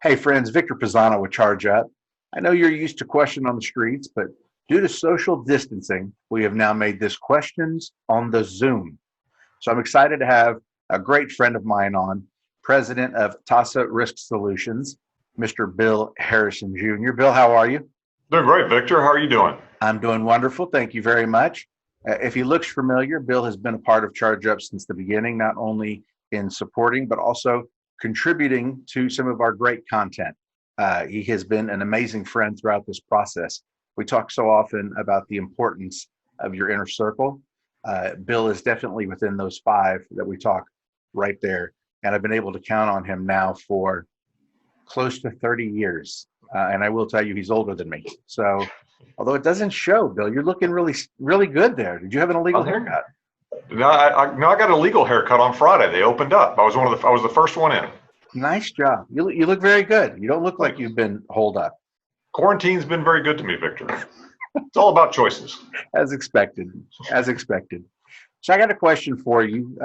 Hey friends, Victor Pisano with Charge Up. I know you're used to question on the streets, but due to social distancing, we have now made this questions on the Zoom. So I'm excited to have a great friend of mine on, President of TASCA Risk Solutions, Mr. Bill Harrison Jr. Bill, how are you? Doing great, Victor. How are you doing? I'm doing wonderful. Thank you very much. If he looks familiar, Bill has been a part of Charge Up since the beginning, not only in supporting, but also contributing to some of our great content. He has been an amazing friend throughout this process. We talk so often about the importance of your inner circle. Bill is definitely within those five that we talk right there. And I've been able to count on him now for close to 30 years. And I will tell you, he's older than me. So, although it doesn't show, Bill, you're looking really, really good there. Did you have an illegal Um, haircut? no, I got a legal haircut on Friday. They opened up. I was the first one in. Nice job. You look very good. You don't look like Thanks. you've been holed up, Quarantine's been very good to me, Victor. It's all about choices. as expected. As expected. So, I got a question for you.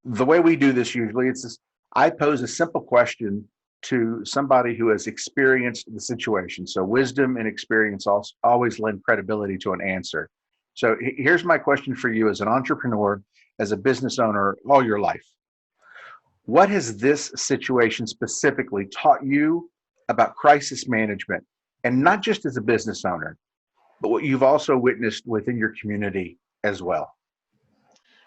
The way we do this usually, it's this, I pose a simple question to somebody who has experienced the situation. So, wisdom and experience also always lend credibility to an answer. So, here's my question for you as an entrepreneur, as a business owner all your life. What has this situation specifically taught you about crisis management? And not just as a business owner, but what you've also witnessed within your community as well.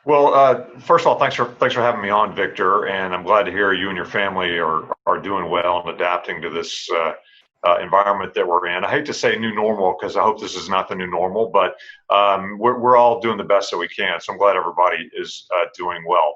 Well, first of all, thanks for having me on, Victor. And I'm glad to hear you and your family are doing well and adapting to this environment that we're in. I hate to say new normal because I hope this is not the new normal, but we're all doing the best that we can. So I'm glad everybody is doing well.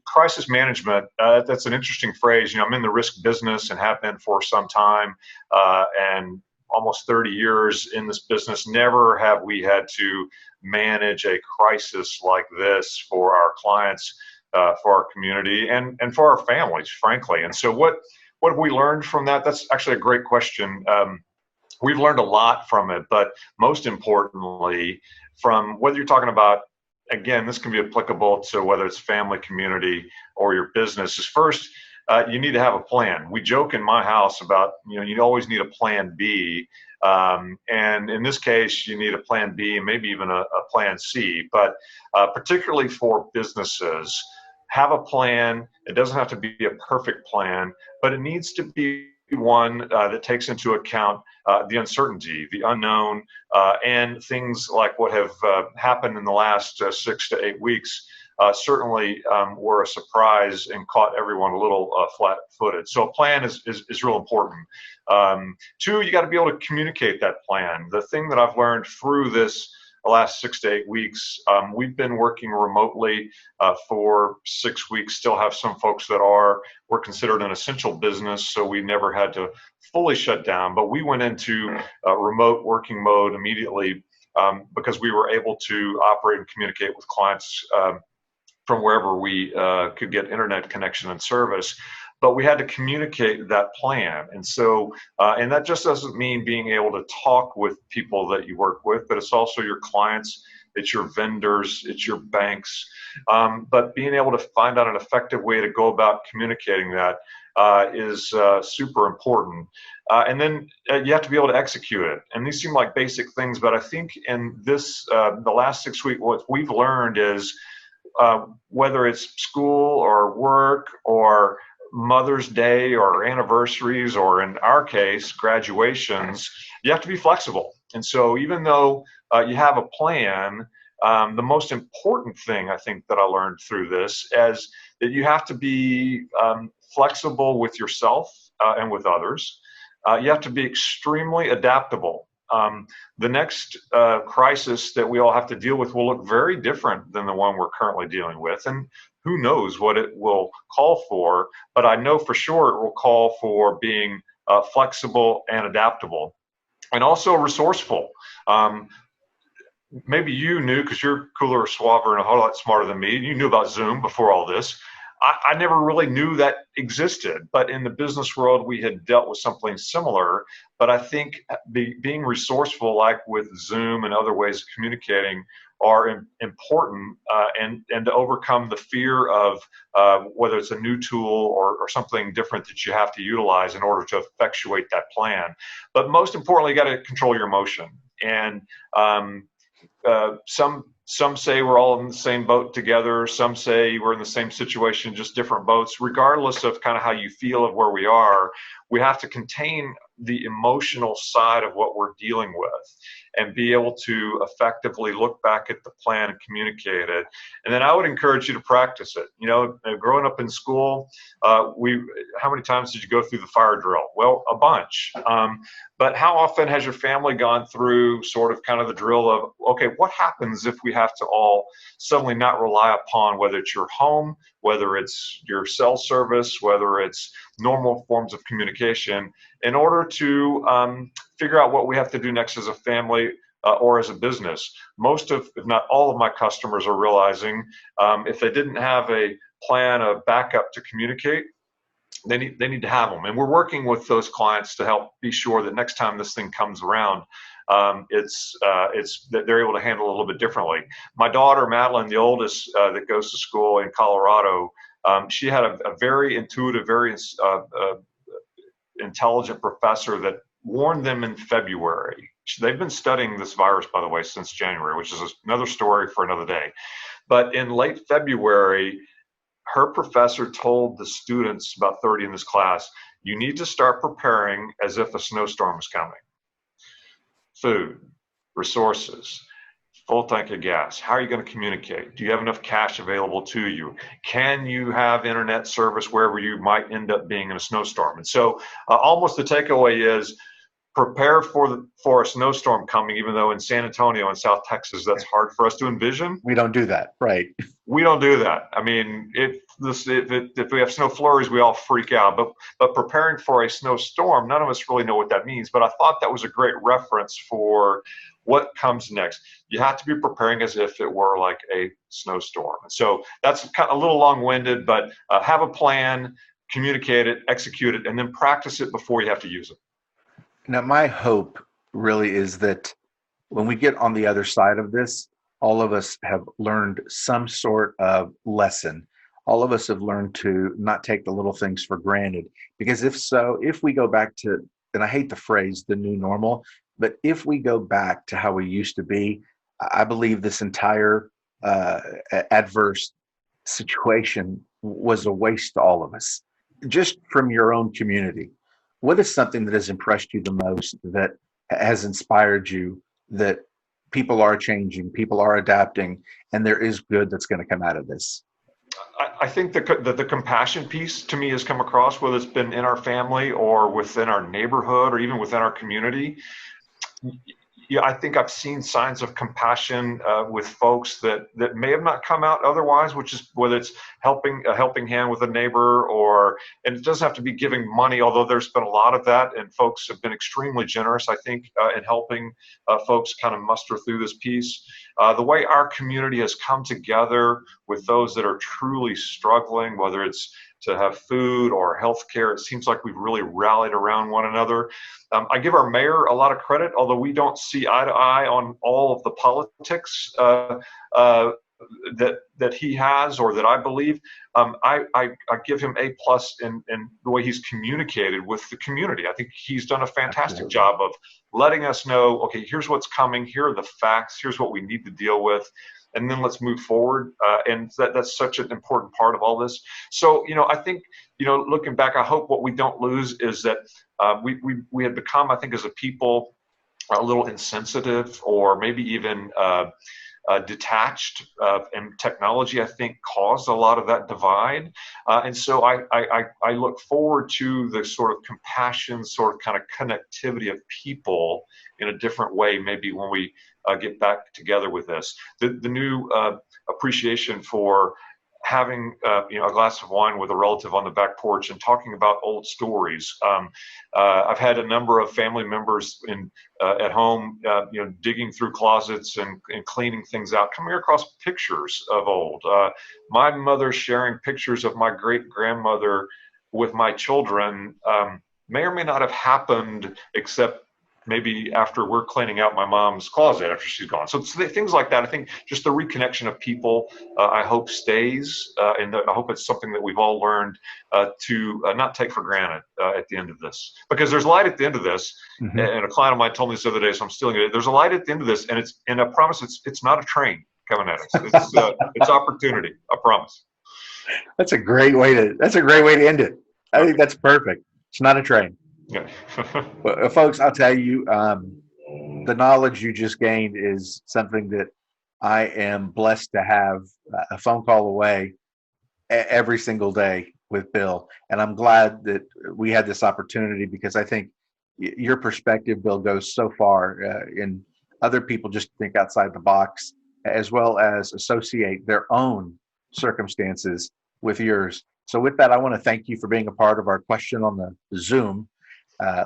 Crisis management, that's an interesting phrase. You know, I'm in the risk business and have been for some time, and almost 30 years in this business. Never have we had to manage a crisis like this for our clients, for our community, and for our families, frankly. And so what have we learned from that? That's actually a great question. We've learned a lot from it, but most importantly, from whether you're talking about, again, this can be applicable to whether it's family, community, or your business, is first, you need to have a plan. We joke in my house about, you know, you always need a plan B. And in this case, you need a plan B and maybe even a plan C. But particularly for businesses, have a plan. It doesn't have to be a perfect plan, but it needs to be one that takes into account the uncertainty, the unknown, and things like what have happened in the last 6 to 8 weeks. Certainly were a surprise and caught everyone a little flat-footed. So a plan is real important. Two, you got to be able to communicate that plan. The thing that I've learned through this the last 6 to 8 weeks, we've been working remotely for 6 weeks. Still have some folks that are. We're considered an essential business, so we never had to fully shut down. But we went into remote working mode immediately because we were able to operate and communicate with clients from wherever we could get internet connection and service. But we had to communicate that plan. And so, and that just doesn't mean being able to talk with people that you work with, but it's also your clients, it's your vendors, it's your banks. But being able to find out an effective way to go about communicating that is super important. And then you have to be able to execute it. And these seem like basic things, but I think in this, the last 6 weeks, what we've learned is whether it's school or work or Mother's Day or anniversaries, or in our case, graduations, you have to be flexible. And so even though you have a plan, the most important thing I think that I learned through this is that you have to be flexible with yourself and with others. You have to be extremely adaptable. The next crisis that we all have to deal with will look very different than the one we're currently dealing with. And who knows what it will call for, but I know for sure it will call for being flexible and adaptable, and also resourceful. Maybe you knew, because you're cooler, suaver, and a whole lot smarter than me. You knew about Zoom before all this. I never really knew that existed, but in the business world, we had dealt with something similar. But I think being resourceful, like with Zoom and other ways of communicating, are important, and to overcome the fear of whether it's a new tool or something different that you have to utilize in order to effectuate that plan. But most importantly, you got to control your emotion. And some say we're all in the same boat together. Some say we're in the same situation, just different boats. Regardless of kind of how you feel of where we are, we have to contain the emotional side of what we're dealing with and be able to effectively look back at the plan and communicate it. And then I would encourage you to practice it. You know, growing up in school, how many times did you go through the fire drill? Well, a bunch. But how often has your family gone through sort of kind of the drill of, okay, what happens if we have to all suddenly not rely upon, whether it's your home, whether it's your cell service, whether it's normal forms of communication, in order to figure out what we have to do next as a family or as a business. Most of, if not all of my customers are realizing if they didn't have a plan of backup to communicate, they need to have them. And we're working with those clients to help be sure that next time this thing comes around, that they're able to handle it a little bit differently. My daughter, Madeline, the oldest, that goes to school in Colorado, she had a very intuitive, very intelligent professor that warned them in February. They've been studying this virus, by the way, since January, which is another story for another day. But in late February, her professor told the students, about 30 in this class, you need to start preparing as if a snowstorm is coming. Food, resources, full tank of gas. How are you going to communicate? Do you have enough cash available to you? Can you have internet service wherever you might end up being in a snowstorm? And so almost the takeaway is prepare for a snowstorm coming, even though in San Antonio and South Texas, that's hard for us to envision. We don't do that, right? We don't do that. I mean, if we have snow flurries, we all freak out. But preparing for a snowstorm, none of us really know what that means. But I thought that was a great reference for what comes next. You have to be preparing as if it were like a snowstorm. And so that's kind of a little long-winded, but have a plan, communicate it, execute it, and then practice it before you have to use it. Now, my hope really is that when we get on the other side of this, all of us have learned some sort of lesson. All of us have learned to not take the little things for granted. Because if we go back to, and I hate the phrase, the new normal, but if we go back to how we used to be, I believe this entire adverse situation was a waste to all of us. Just from your own community, what is something that has impressed you the most, that has inspired you, that people are changing, people are adapting, and there is good that's going to come out of this? I think that the compassion piece to me has come across, whether it's been in our family or within our neighborhood or even within our community. Yeah, I think I've seen signs of compassion with folks that may have not come out otherwise, which is whether it's a helping hand with a neighbor, and it doesn't have to be giving money, although there's been a lot of that, and folks have been extremely generous, I think, in helping folks kind of muster through this piece. The way our community has come together with those that are truly struggling, whether it's to have food or health care, it seems like we've really rallied around one another. I give our mayor a lot of credit, although we don't see eye to eye on all of the politics that he has or that I believe. I give him A+ in the way he's communicated with the community. I think he's done a fantastic job of letting us know, okay, here's what's coming, here are the facts, here's what we need to deal with, and then let's move forward. And that's such an important part of all this. So, I think, looking back, I hope what we don't lose is that we had become, I think, as a people, a little insensitive or maybe even detached, and technology, I think, caused a lot of that divide. And so I look forward to the sort of compassion, sort of kind of connectivity of people in a different way, maybe when we get back together with this. The new appreciation for having a glass of wine with a relative on the back porch and talking about old stories. I've had a number of family members at home, digging through closets and cleaning things out, coming across pictures of old. My mother sharing pictures of my great grandmother with my children. may or may not have happened, except maybe after we're cleaning out my mom's closet after she's gone. So it's things like that. I think just the reconnection of people, I hope stays, and I hope it's something that we've all learned to not take for granted at the end of this. Because there's light at the end of this, Mhm. and a client of mine told me this the other day, so I'm stealing it. There's a light at the end of this, and I promise it's not a train coming at us. It's opportunity. I promise. That's a great way to end it. I think Okay. that's perfect. It's not a train. Yeah. Well, folks, I'll tell you, the knowledge you just gained is something that I am blessed to have a phone call away every single day with Bill. And I'm glad that we had this opportunity because I think your perspective, Bill, goes so far in other people just think outside the box, as well as associate their own circumstances with yours. So, with that, I want to thank you for being a part of our question on the Zoom.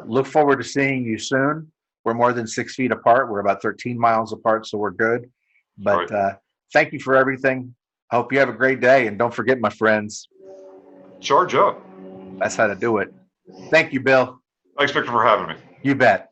Look forward to seeing you soon. We're more than 6 feet apart. We're about 13 miles apart, so we're good. All But right. thank you for everything. I hope you have a great day. And don't forget, my friends, Charge up. that's how to do it. Thank you, Bill. Thanks, Victor, for having me. You bet.